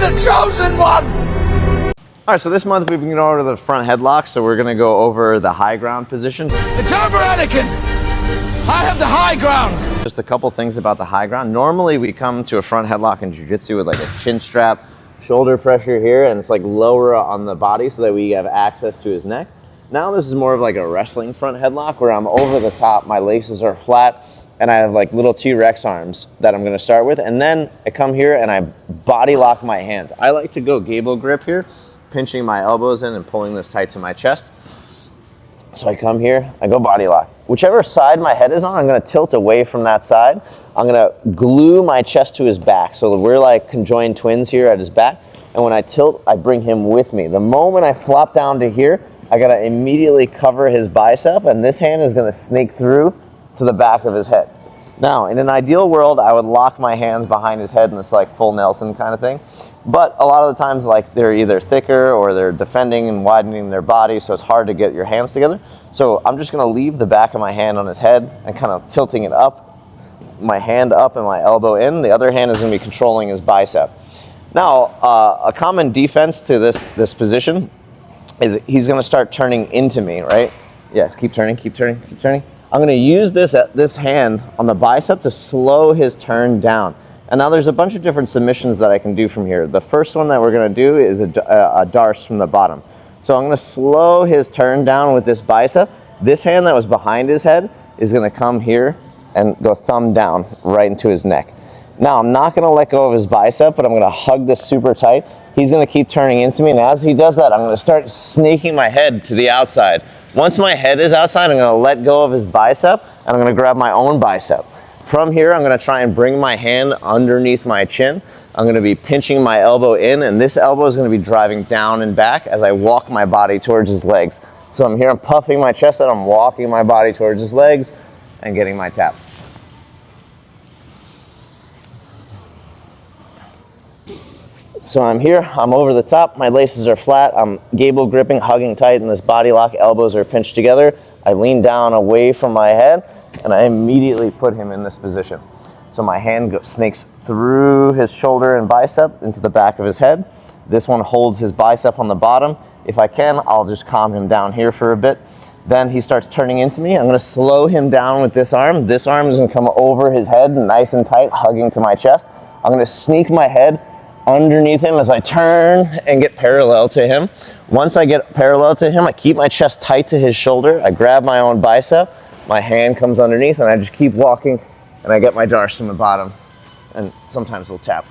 the chosen one! All right, so this month we've been going over the front headlock, so we're gonna go over the high ground position. It's over, Anakin! I have the high ground! Just a couple things about the high ground. Normally we come to a front headlock in jiu-jitsu with like a chin strap, shoulder pressure here, and it's like lower on the body so that we have access to his neck. Now this is more of like a wrestling front headlock where I'm over the top, my laces are flat, and I have like little T-Rex arms that I'm gonna start with, and then I come here and I body lock my hands. I like to go gable grip here, pinching my elbows in and pulling this tight to my chest. So I come here, I go body lock. Whichever side my head is on, I'm gonna tilt away from that side. I'm gonna glue my chest to his back. So we're like conjoined twins here at his back. And when I tilt, I bring him with me. The moment I flop down to here, I gotta immediately cover his bicep, and this hand is gonna snake through to the back of his head. Now, in an ideal world, I would lock my hands behind his head in this like full Nelson kind of thing. But a lot of the times, like they're either thicker or they're defending and widening their body, so it's hard to get your hands together. So I'm just gonna leave the back of my hand on his head and kind of tilting it up, my hand up and my elbow in. The other hand is gonna be controlling his bicep. Now, a common defense to this position is he's gonna start turning into me, right? Yes, keep turning, keep turning, keep turning. I'm gonna use this hand on the bicep to slow his turn down. And now there's a bunch of different submissions that I can do from here. The first one that we're gonna do is a D'Arce from the bottom. So I'm gonna slow his turn down with this bicep. This hand that was behind his head is gonna come here and go thumb down right into his neck. Now I'm not gonna let go of his bicep, but I'm gonna hug this super tight. He's gonna keep turning into me, and as he does that, I'm gonna start snaking my head to the outside. Once my head is outside, I'm gonna let go of his bicep, and I'm gonna grab my own bicep. From here, I'm gonna try and bring my hand underneath my chin. I'm gonna be pinching my elbow in, and this elbow is gonna be driving down and back as I walk my body towards his legs. So I'm here, I'm puffing my chest out, I'm walking my body towards his legs and getting my tap. So I'm here, I'm over the top, my laces are flat, I'm gable gripping, hugging tight in this body lock, elbows are pinched together. I lean down away from my head, and I immediately put him in this position. So my hand snakes through his shoulder and bicep into the back of his head. This one holds his bicep on the bottom. If I can, I'll just calm him down here for a bit. Then he starts turning into me. I'm gonna slow him down with this arm. This arm is gonna come over his head nice and tight, hugging to my chest. I'm gonna sneak my head underneath him as I turn and get parallel to him. Once I get parallel to him, I keep my chest tight to his shoulder. I grab my own bicep, my hand comes underneath, and I just keep walking, and I get my D'Arce from the bottom, and sometimes they'll tap.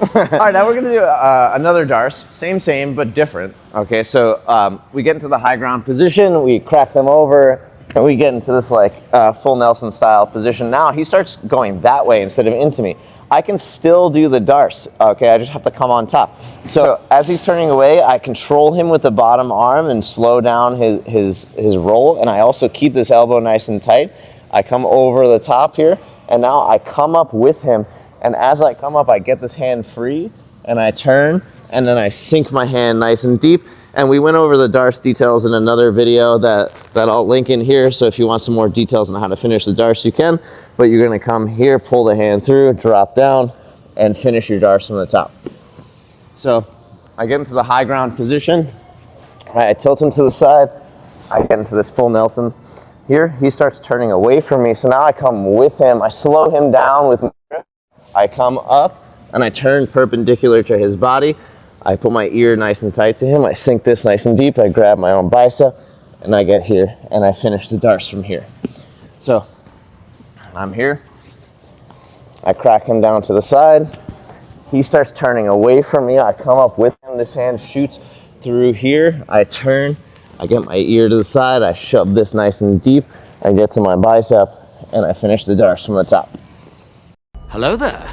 All right, now we're gonna do another D'Arce, same, but different. Okay, so we get into the high ground position, we crack them over, and we get into this like full Nelson style position. Now he starts going that way instead of into me. I can still do the D'Arce, okay? I just have to come on top. So as he's turning away, I control him with the bottom arm and slow down his roll, and I also keep this elbow nice and tight. I come over the top here, and now I come up with him, and as I come up, I get this hand free, and I turn, and then I sink my hand nice and deep. And we went over the D'Arce details in another video that I'll link in here, so if you want some more details on how to finish the D'Arce, you can. But you're gonna come here, pull the hand through, drop down, and finish your D'Arce from the top. So I get into the high ground position, I tilt him to the side, I get into this full Nelson. Here, he starts turning away from me, so now I come with him, I slow him down with my grip, I come up, and I turn perpendicular to his body. I put my ear nice and tight to him, I sink this nice and deep, I grab my own bicep, and I get here, and I finish the D'Arce from here. So, I'm here, I crack him down to the side, he starts turning away from me, I come up with him, this hand shoots through here, I turn, I get my ear to the side, I shove this nice and deep, I get to my bicep, and I finish the D'Arce from the top. Hello there.